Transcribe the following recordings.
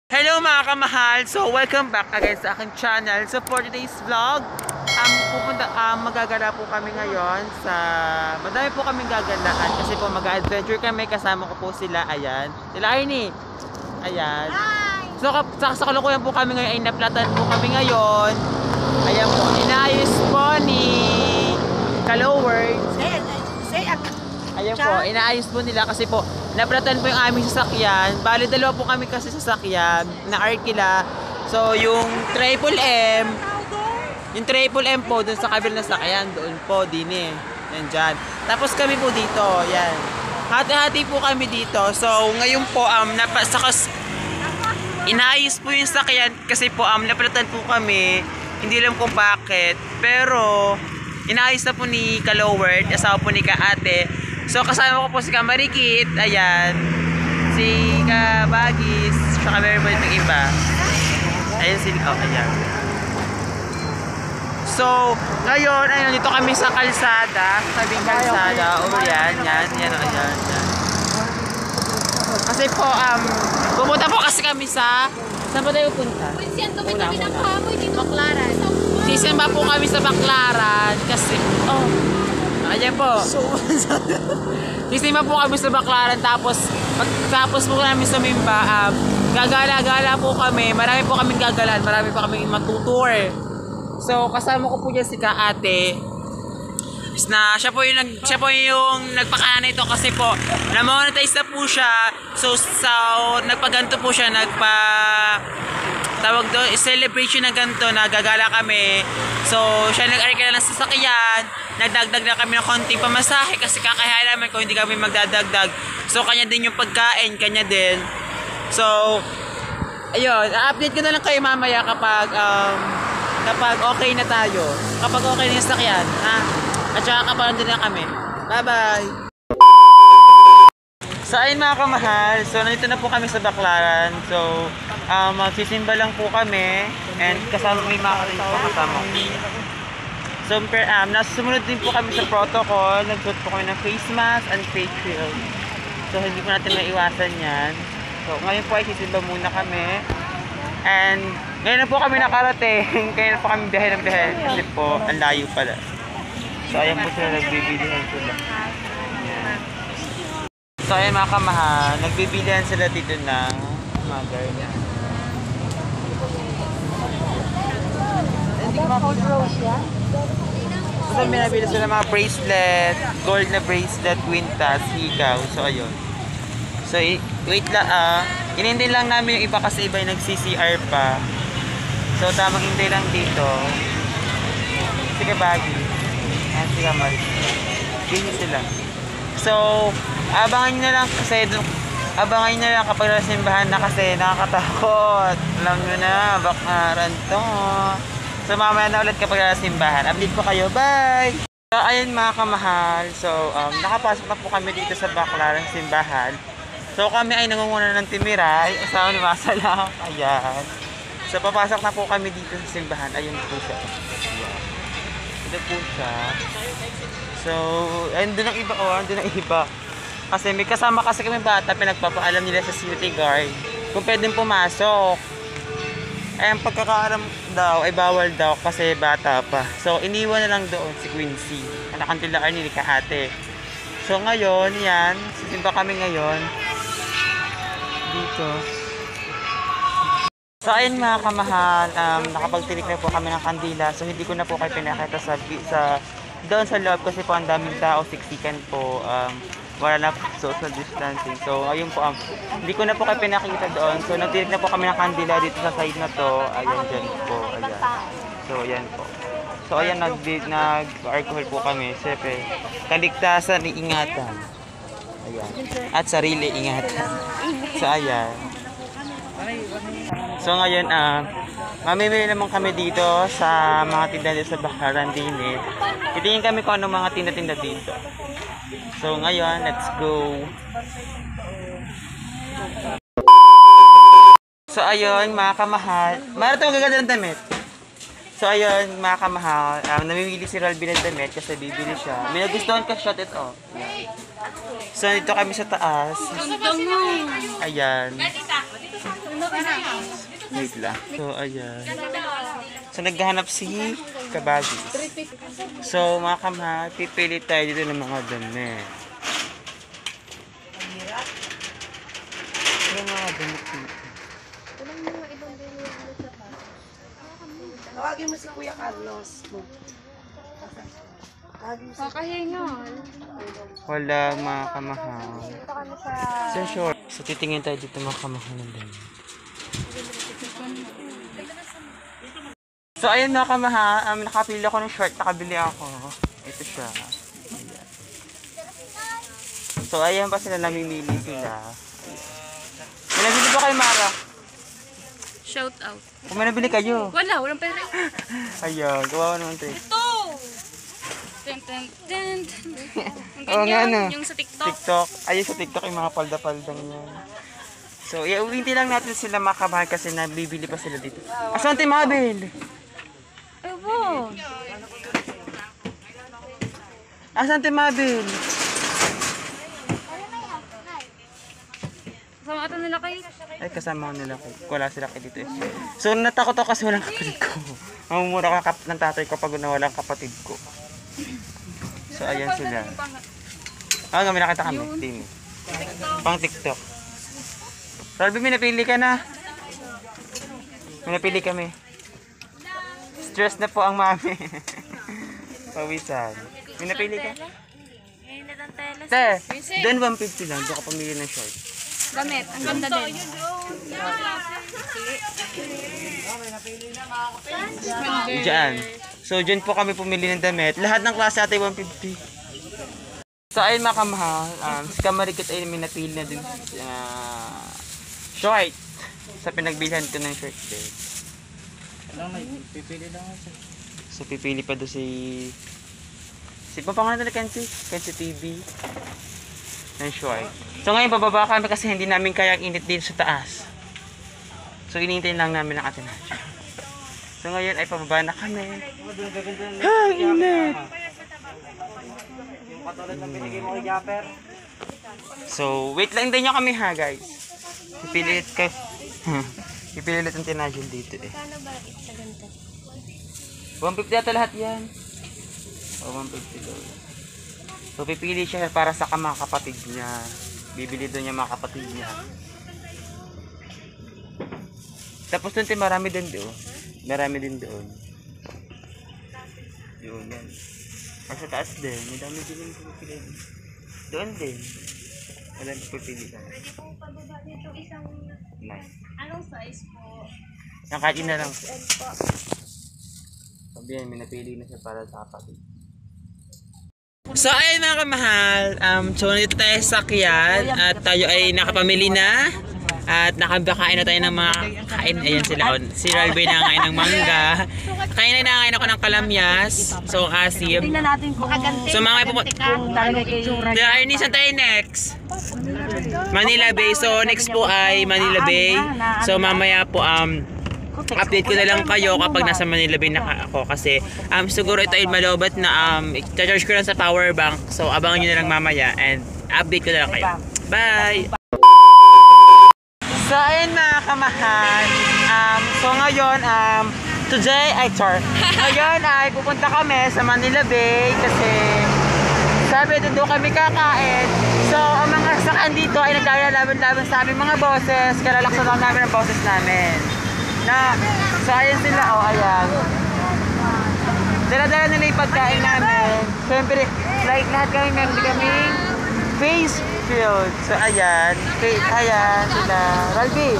Hello mga kamahal! So welcome back again sa aking channel. So for today's vlog, magagala po kami ngayon sa... Madami po kaming gagalaan kasi po mag-adventure kami. Kasama ko po sila. Ayan. Sila Arnie. Ayan. So sa kalukuyan po kami ngayon ay naplatan po kami ngayon. Ayan po. Inayos po ni Kalowers. Ayan po. Inaayos po nila kasi po naplatan po yung aming sasakyan. Bali, dalawa po kami kasi sasakyan na Arkila. So, yung Triple M, po, dun sa kabilang sasakyan, doon po, din eh. Yan dyan. Tapos kami po dito, yan. Hati-hati po kami dito. So, ngayon po, inaayos po yung sasakyan kasi po, naplatan po kami. Hindi alam kung bakit. Pero, inaayos na po ni Kalowert, asawa po ni Kaate. So, kasama ko po si Kamarikit, ayan, si Kabagis, tsaka meron po itong iba. Ayan sila, ayan. So, ngayon, ayun, dito kami sa kalsada, sa tabing kalsada, yan. Kasi po, pupunta po kasi kami sa, saan ba tayo punta? Baclaran. Sisimba po kami sa Baclaran, kasi, ayan po. Sisimba po kami sa Baclaran, tapos po namin sumimba, gagala-gala po kami, marami po kaming gagalan, marami po kaming matutour. So, kasama ko po dyan si Kaate, na siya po yung nagpakana nito kasi po, na-monetize na po siya, so nagpaganto po siya, tawag doon, celebration na ganito, nagagala kami. So, siya nag-arika na ng sasakyan, nagdagdag na kami ng konting pamasahe kasi kakayahan naman kung hindi kami magdadagdag. So, kanya din yung pagkain, kanya din. So, ayun, update ko na lang kayo mamaya kapag okay na tayo. Kapag okay na yung sasakyan, ha? At saka kapag nandun na kami. Bye-bye! So ayun mga kamahal, so nandito na po kami sa Baclaran. So magsisimba lang po kami and kasama may mga kasama ko. So nasusunod din po kami sa protocol. Nagsuot po kami ng face mask and face shield. So hindi po natin maiwasan yan. So ngayon po ay sisimba muna kami. And ngayon na po kami nakarating. Kaya na po kami biyahe ng biyahe kasi po ang layo pala. So ayan po sila, nagbibilihan sila. So ayan mga kamahal, nagbibilihan sila dito ng mga garden. So may nabili sila mga bracelet, gold na bracelet, quintas, hikaw. So ayun. So wait lang, inintay lang namin yung iba kasi iba yung nag-CCR pa. So tamang hintay lang dito. Sige Bagi. Ayan sila Maris. Bili sila. So abangan nyo na lang kasi kapag nasimbahan na kasi nakakatakot. Alam nyo na, Baclaran to. So mamaya na ulit kapag nasimbahan. Update ko kayo, bye! So ayun mga kamahal, so nakapasok na po kami dito sa Baclaran simbahan. So kami ay nangunguna ng timiray, asawa ni Masala, ayan. So papasok na po kami dito sa simbahan, ayun po siya. Ito po siya. So, andun ang iba, andun ang iba. Kasi may kasama kasi kami bata, pinagpapaalam nila sa security guard kung pwedeng pumasok. Ay, ang pagkakaalam daw ay bawal daw kasi bata pa. So, iniwan na lang doon si Quincy. Anak ang tila Arnie ni Kaate. So, ngayon, yan. Sisimba kami ngayon. Dito. So, ayun mga kamahal. Nakapagtilik na po kami ng kandila. So, hindi ko na po kayo pinakita doon sa loob kasi po ang daming tao, siksikan po, wala na social distancing. So ayun po, hindi ko na po kayo pinakita doon. So nagtirik na po kami ng kandila dito sa side na to. Ayan dyan po, ayan. So ayan po. So ayan, nag-alcohol po kami. Siyempre, kaligtasan, iingatan. Ayan. At sarili, ingatan. So ayan. So ngayon, mamimili naman kami dito sa mga tinda dito sa Baclaran din eh. Titingin kami kung anong mga tinda-tinda dito. So ngayon, let's go. So ayun, mga kamahal. Mayroon itong magaganda ng damit. So ayun, mga kamahal. Namimili si Ralby ng damit kasi bibili siya. May nagustuhan ka shot ito. So dito kami sa taas. Ayan. Wait lang. So, ayan. So, naghahanap si Kabagis. So, mga kamahal, pipili tayo dito ng mga damit. Ano mga damit dito? Tawagin mo si Kuya Carlos. Kakahingal. Wala mga kamahal. So, short. So, titingin tayo dito mga kamahal ng damit. So, ayun mga kamahal. Nakapili ako ng short. Nakabili ako. Ito siya. Ayan. So, ayan pa sila, namimili sila. May nabili ba kayo, Mara? Shout out. Kung may nabili kayo. Walang pera. Ayun, gawa naman ito. Ito! Ten, ten, ten. Oo nga, no. Yung sa TikTok. TikTok. Ayun sa TikTok yung mga palda-paldang yan. So, iuwinti lang natin sila mga kamahal kasi nabibili pa sila dito. Asante, Mabel? Ewan. Asante, Mabel? Kasama ata nila kayo. Ay, kasama ko nila. Wala sila kayo dito eh. So, natakot ako kasi walang kapatid ko. Mamumura ko ng tatay ko pag walang kapatid ko. So, ayan sila. Ah, may nakita kami. Team. Pang TikTok. Rolby, may napili ka na. May napili kami. Stress na po ang mami. Pawisan. May napili ka? Te, doon 150 lang. Doon ka pamili ng short. Gamit. Ang ganda din. Diyan. So, dyan po kami pumili ng damit. Lahat ng klase ate 150. So, ayun mga kamahal. Si Kamarikit ay may napili na din short. Sa pinagbilihan ko ng short din. So, pipili pa doon si papangalan nila Kenzie TV ng short. So, ngayon bababa kami kasi hindi namin kayang init din sa taas. So, inintay lang namin ang atin. So, ngayon ay pababa na kami. Ang init! Yung katulad ng binigay mo kay Japper. So, wait lang din nyo kami ha, guys. Pipilit ka. Pipilit ang tinadyan dito eh. Kano ba sa ganito? 150 ata lahat yan. O, 150 daw. So, pipili siya para sa mga kapatid niya. Bibili doon niya mga kapatid niya. Tapos doon, marami din doon. Marami din doon. Yun, yan. Sa taas din. May dami din yung pipili. Doon din. Wala na pipili ka. Pwede pong pababa nito isang... Nice. Anong size po? Yung kahit na lang. XL po. Sabi yan, may napili na siya para sa kapatid. So ayun mga kamahal, so nandito tayo sa sakyan at tayo ay nakapamili na at nakabakain na tayo ng mga kain. Ayan sila, si Ralby nangangain ng mangga, kain na nangangain ako ng kalamyas, so asim. Tingnan natin kung makaganti. So mga Arnie, saan tayo next? Manila Bay. So next po ay Manila Bay. So mamaya po update ko na lang kayo kapag nasa Manila Bay na ako kasi siguro ito ay malobat na i-charge ko lang sa power bank. So abangan nyo na lang mamaya and update ko na lang kayo. Bye! So ayun mga kamahal, so ngayon ngayon ay pupunta kami sa Manila Bay kasi sabi doon kami kakain. So ang mga sakan dito ay naglalaban-laban sa aming mga boses, kalalaksan lang namin ang boses namin. So ayan sila, ayan. Dala-dala nila yung pagkain namin. Siyempre, like lahat kami meron kaming face shield. So ayan, ayan sila. Ralby.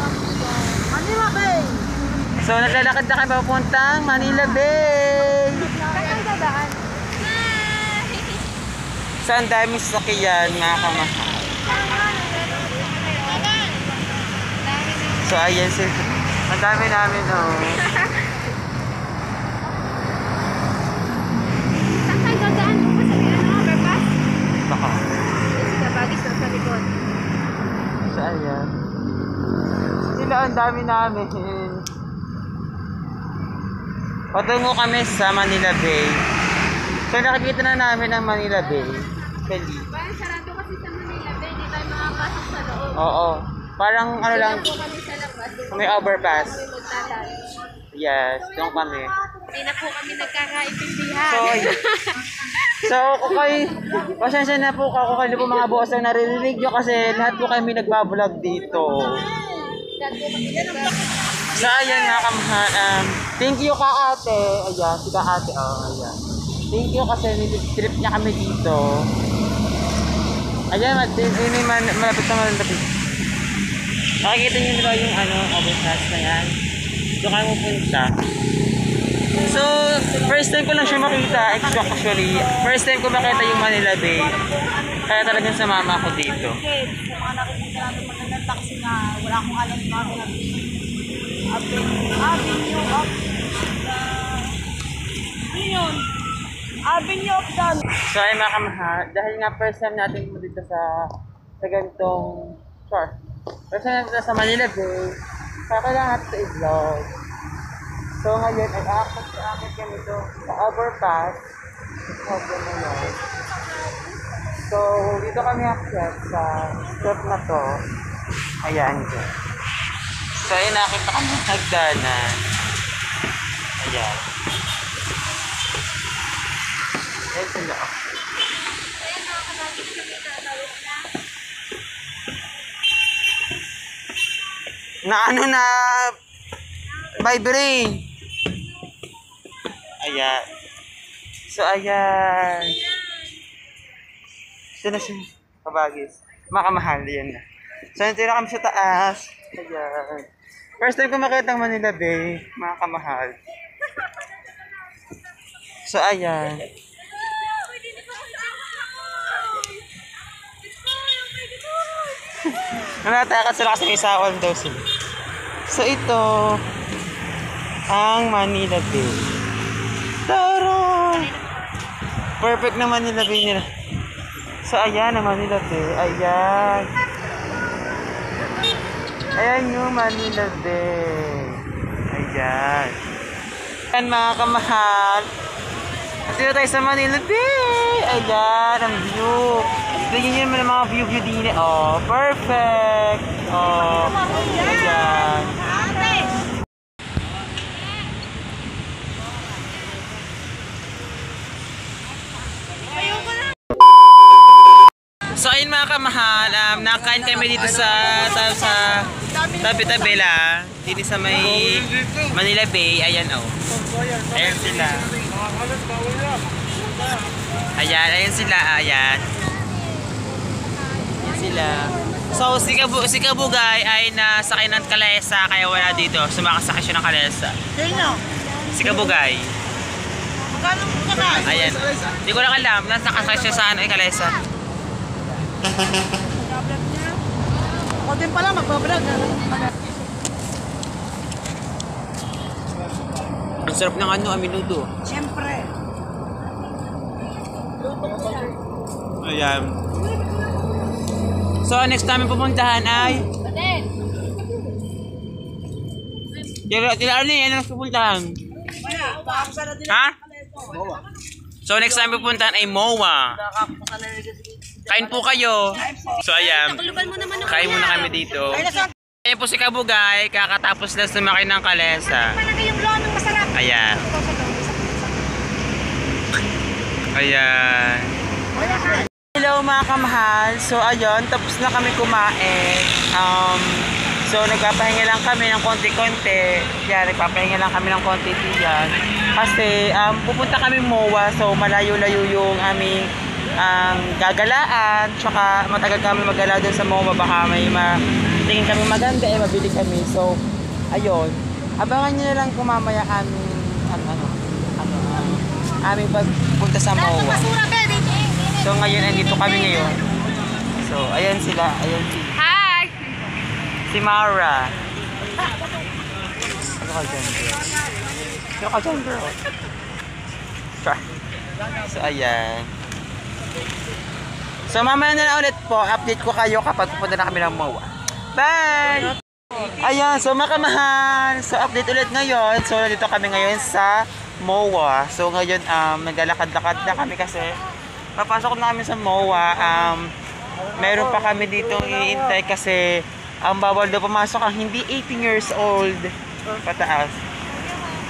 Manila Bay. So naglalakad na kami papuntang Manila Bay. Saan dadaan? So ang dami sasakyan mga kamahal. So ayan sila. Ang dami namin, Saan tayo dadaan? Overpass? Baka. Sige, bagis sa likod. So ayan. Sila ang dami namin. Patungo kami sa Manila Bay. So nakikita na namin ang Manila Bay. Parang sarado kasi sa Manila Bay, hindi tayo makapasok sa loob. Oo. Parang ano lang, Po kami sa labas. may overpass. Kami magdadaan. Yes, doon kami. Hindi na po kami nagkakaintindihan. So, so okay, pasensya na po ako kayo po mga boss ang narinig nyo kasi lahat po kami nagbablog dito. So, ayan nga kamahal. Thank you ka ate. Ayan, si ka ate. Oh, ayan. Thank you kasi nilip-trip niya kami dito. Ayan, malapit na malapit. Nakikita niyo ba yung overpass na yan? Doon kayo pupunta. So, first time ko lang siya makita. Actually, first time ko makita yung Manila Bay. Kaya talagang sa mama ko dito. Sa mga nakikita natin magandang taxi na wala akong alam yung mga Avenue of Avenue of Dawn. So ay mga kamahal, dahil nga first time natin dito sa ganitong shore. First time natin sa Manila Bay, kaya kailangan natin ito i-vlog. So ngayon ay aakit kami ito sa overpass. So dito kami akyat sa step na to. Ayan dyan. So ayun nakita kami hagdanan. Ayan. Ayan sila. Na ano na vibrate. Ayan. So ayan. Sino siya? Kabagis. Makamahal yan na. So nandito na kami sa taas. Ayan. First time ko makita ang Manila Bay. Mga kamahal. So ayan. Natatakot sila kasi may sawan daw sila. So ito ang Manila Bay. Tara! Perfect na Manila Bay nila. So ayan ang Manila Bay. Ayan. Ayan yung Manila Bay. Ayan. Ayan mga kamahal. Dito tayo sa Manila Bay. Ayan ang view. Tignan nyo naman ang mga view din. Oh, perfect. Oh, ayan. So ayun mga kamahal, nakain kami dito sa tabi-tabi lang. Dito sa may Manila Bay. Ayan oh. Ayan sila. Ayan sila. Ayan. Sila. So si Kabugay ay nasakay ng kalesa kaya wala dito. Sumakasakay siya ng kalesa. Si Kabugay. Ayan. Hindi ko lang alam. Nasakasakay siya sa kalesa. Ako din pala magbablog. Ang sarap ng aminudo. Siyempre. Ayan. So next namin pupuntahan ay Tila Arnie, ano pupuntahan? Ha? So next time pupuntahan ay MOA. Kain po kayo. So ayan. Kain muna kami dito. Ayan po si Kabugay. Kakatapos na sumakay ng kalesa. Ayan. Ayan. Hello mga kamahal. So ayun. Tapos na kami kumain. So nagpapahinga lang kami ng konti-konti. Yan. Nagpapahinga lang kami ng konti diyan. Kasi pupunta kami MOA. So malayo-layo yung aming gagalaan, tsaka matagal kami magala doon sa MOA, baka may tingin kami maganda, mabili kami. So, ayun. Abangan nyo na lang kung mamaya aming pagpunta sa MOA. So, ngayon, andito kami ngayon. So, ayan sila. Ayan si... Hi! Si Mara. Ano ka dyan, girl? Ano ka dyan, girl? So, ayan. So mamaya na lang ulit po, update ko kayo kapag pupunta na kami ng MOA. Bye! Ayan, so mga kamahal, so update ulit ngayon. So nandito kami ngayon sa MOA. So ngayon, naglalakad-lakad na kami kasi papasok na kami sa MOA. Meron pa kami dito iintay kasi ang bawal daw pumasok ang hindi 18 years old pataas.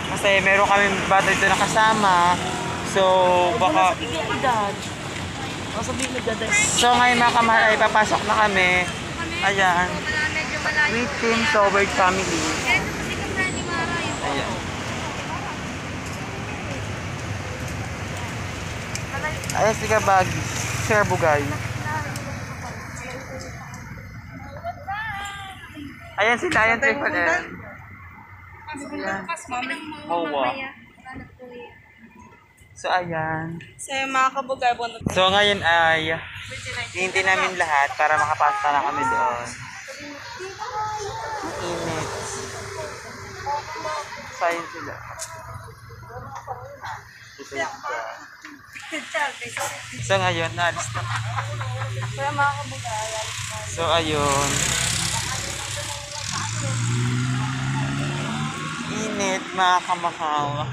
Kasi meron kami bata dito na kasama. So, baka... So, ngayon mga kamahal ay papasok na kami. Ayan. Medyo malayo. With Team Toward Family. Kaya kasi ka ni Mara yun. Ayan. Ayan si Kabagi. Sir Bugay. Ayan sila. Ayan Triple L. Mowa. So, ayan. So, yung mga kabugay, So, ngayon ay hihintay namin lahat para makapasta na kami doon. Init. So, ayun sila. Ito yung iba. So, ngayon, naalis na. Kaya mga kabugay, So, ayun. Init, mga kamahal.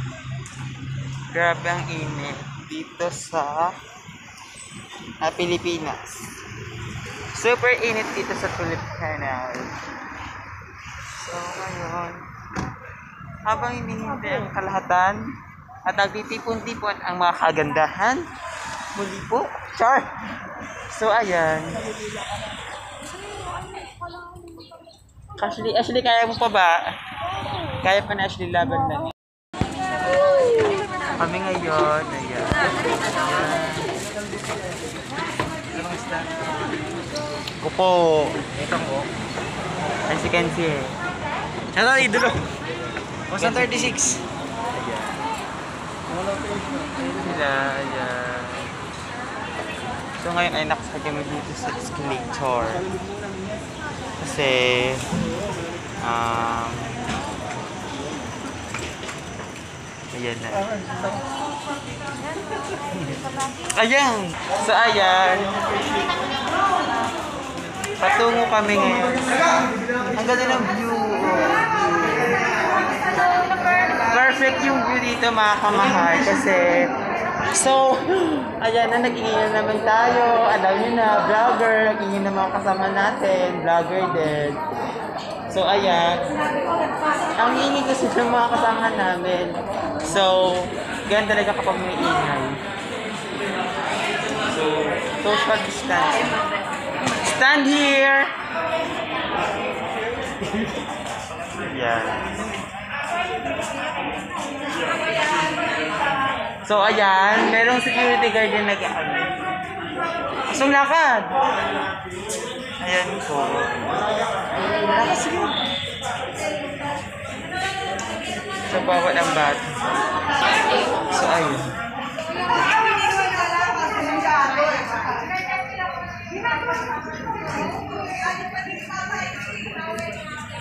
Grabe ang init dito sa Pilipinas. Super init dito sa Pilipinas. So, ngayon, habang hinihintay ang kalahatan at nagtitipon-tipon ang mga kagandahan, muli po, char! So, ayan. Ashley, kaya mo pa ba? Kaya pa na Ashley, laban na. Kami ngayon, ayan. Kupo. Ito ko. Ay, si Kenzie eh. Ano, idolo? 136. Sila, ayan. So ngayon ay nakasakay kami dito sa escalator. Kasi, ayan na. Ayan! So ayan. Patungo kami ngayon. Ang ganda ng view. Perfect yung view dito mga kamahal. Kasi, so, ayan na, nag-iingin naman tayo. Alam nyo na, vlogger. Nag-iingin na mga kasama natin. Vlogger din. So, ayan. Ang ingin kasi ng mga kasama namin. So, ganun talaga kapag may ingay. So, social distance. Stand here! Ayan. So, ayan. Merong security guard din nag-ano. Asong lakad! Ayan po. Lakas yun. So, bawat ang bat. So, ayun.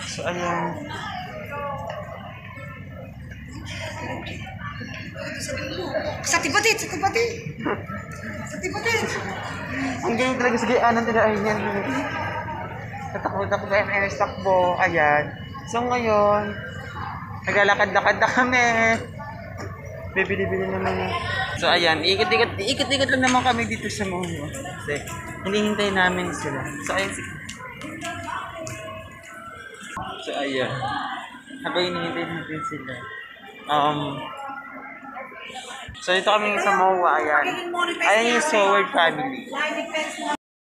So, ayan. Sa tipatit! Sa tipatit! Sa tipatit! Ang ganyan talaga sa gayaan ng tinahin. Natakbo-takbo yung MS takbo. Ayan. So, ngayon, naglalakad-lakad na kami. Bibili-bili naman. So, ayan. Ikot-ikot lang naman kami dito sa Momo. Kasi, hinihintay namin sila. So, ayan. So, ayan. Habang hinihintay natin sila. So, dito kami sa MOA. Ayan. Ayan yung Soward family.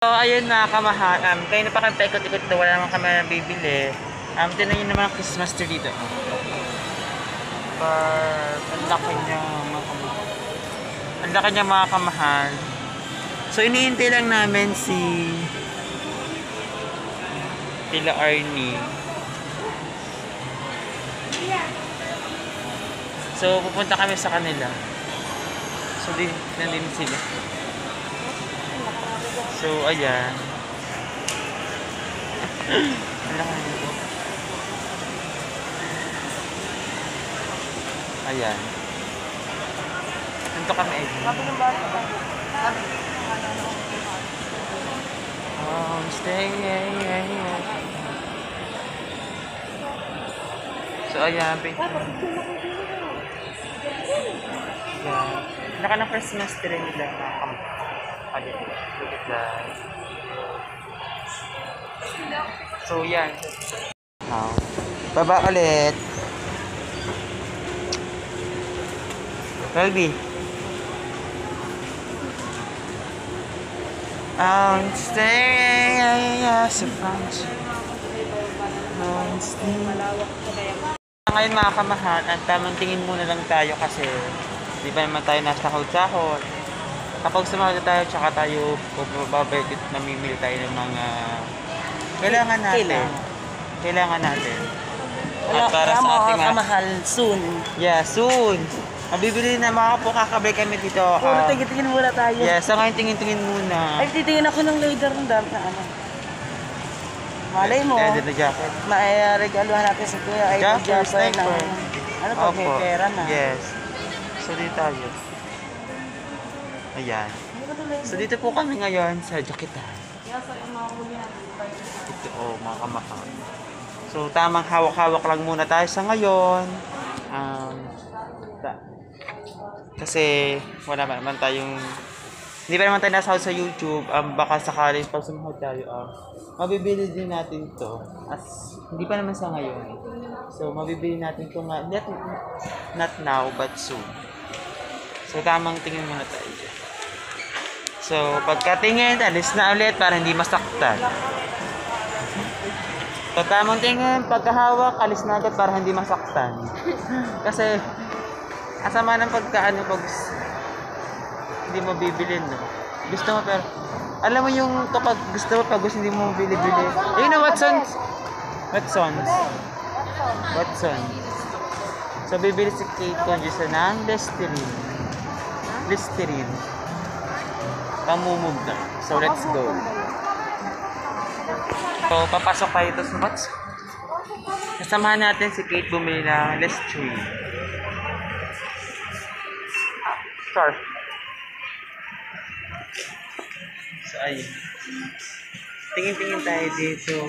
So, ayun na, kamahal. Kayo na pa kami paikot-ikot na wala naman kami na bibili. Tinan nyo naman ang Christmas tree dito. Ang laki niya mga kamahal. Ang laki niya mga kamahal. So, iniintay lang namin si Tila Arnie. So, pupunta kami sa kanila. So, nandun sila. So, ayan. Ayan. Nandito kami ay. Stay. So, ayan. Ayan. Naka ng Christmas tree nila. Look at that. So, yan. Baba ulit. Relby. I'm staying as a function. Ngayon mga kamahal, ang tamang tingin muna lang tayo kasi di ba naman tayo nasa sahod-sahod. Kapag sumahod na tayo, tsaka tayo babalik at mamimili tayo ng mga kailangan natin. Kailangan natin. At para sa ating mga kamahal, soon. Yeah, soon. Mabibili na mga po, kakabay kami dito. Puro tingin muna tayo. Yeah, sa ngayon tingin-tingin muna. Ay, titingin ako ng leader ng dami na ano. Malay mo, Leather na jacket. regaluhan natin sa kuya. Ay, Jumper, jumper ng, sniper. ano pag may Opo. pera na. Yes. So dito tayo. Ayan. So dito po kami ngayon sa Jakitan. Ito mga kamahal. So tamang hawak-hawak lang muna tayo sa ngayon. Kasi wala naman tayong hindi pa naman tayo nasahod sa YouTube. Baka sakali pag sumahod tayo, mabibili din natin to. As hindi pa naman sa ngayon. So mabibili natin to nga not now but soon. So tamang tingin muna tayo. So pagkatingin, alis na ulit para hindi masaktan. So tamang tingin, pagkahawak, alis na agad para hindi masaktan. Kasi asama ng pagkaano pag hindi mo bibilin, no? Gusto mo pero alam mo yung kapag gusto mo pag gusto hindi mo bili-bili. You know Watsons? So bibili si Kate kung gusto ng Listerine. Pamumog na. So let's go. So papasok tayo dito sa Watson. Kasamahan natin si Kate bumili ng Listerine. Sure. So, ayun. Tingin-tingin tayo dito.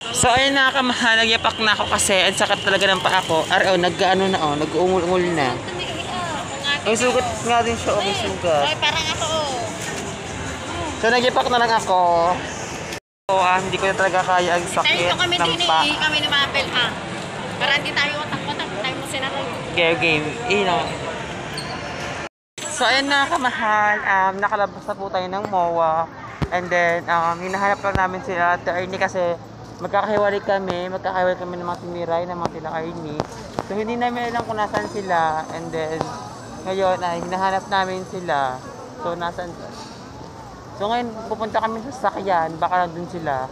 So, ayun na kamahal. Nagyapak na ako kasi ang sakit talaga ng paa ko. Nag-ano na nag-uungol-ungol na. May sugat nga din siya. May sugat. Ay, parang ako, So, nagyapak na lang ako. So, hindi ko na talaga kaya ang sakit kami ng din paa. kami ni Mabel, ha? Para hindi tayo watak-watak, tayo mo sinatay. Game. So, ayun na kamahal. Nakalabas na po tayo ng MOA. And then, hinahanap lang namin sila at Ernie kasi magkakahiwalay kami ng mga timiray ng mga tila Ernie. So, hindi namin alam kung nasaan sila. And then, ngayon, hinahanap namin sila. So, nasaan sila? So, ngayon, pupunta kami sa sasakyan. Baka nandun sila.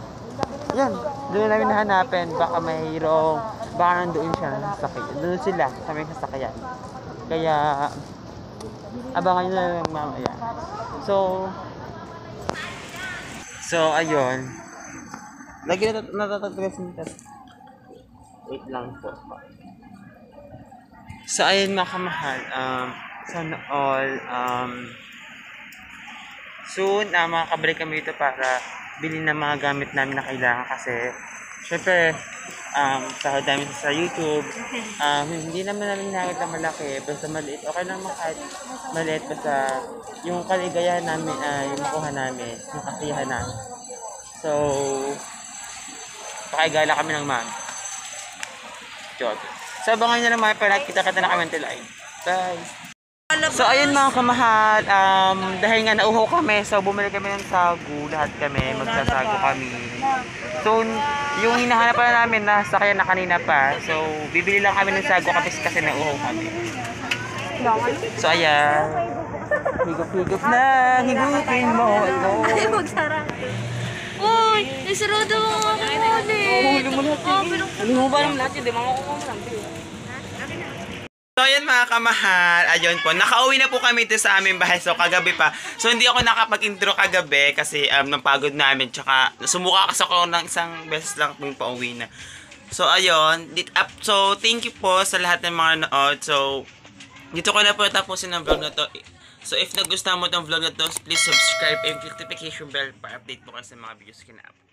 Yan. Doon namin nahanapin. Baka mayroong, baka nandoon siya sa sasakyan. Doon sila sa may sasakyan. Kaya, abangan nyo na lang mamaya. So, ayun. Lagi natatagpuan sa test. Wait lang po. So, ayun mga kamahal. Sana all, soon, makakabalik kami dito para bilhin ng mga gamit namin na kailangan kasi, syempre, sahod namin sa YouTube. Hindi naman namin hinahangad na malaki, basta maliit. Okay lang kahit maliit, basta yung kaligayahan namin ay makuha namin, yung kasiyahan namin. So, pakigala kami ng mami. Joke. So, abangan nyo naman, kita-kita na kami until bye! So, ayun mga kamahal, dahil nga nauho kami, so bumili kami ng sagu, lahat kami, magsasago kami. So, yung hinahanap pa namin, nasakyan na kanina pa, so bibili lang kami ng sagu kasi nauho kami. So, ayan, higop-higop na, higupin mo ako. Ay, magsara. Uy, nasarado mo nga ako ulit. Hindi mo ba naman lahat yun? Di mo makukuha mo lang. So, ayan mga kamahal, ayun po, nakauwi na po kami dito sa aming bahay, so kagabi pa. So, hindi ako nakapag-intro kagabi kasi napagod namin, tsaka sumuka kasi ako ng isang beses lang kung pauwi na. So, ayun, so, thank you po sa lahat ng mga nanood. So, dito ko na po tapusin ang vlog na to. So, if nagustuhan mo itong vlog na to, please subscribe and click notification bell para update po kayo sa mga videos kina-upload.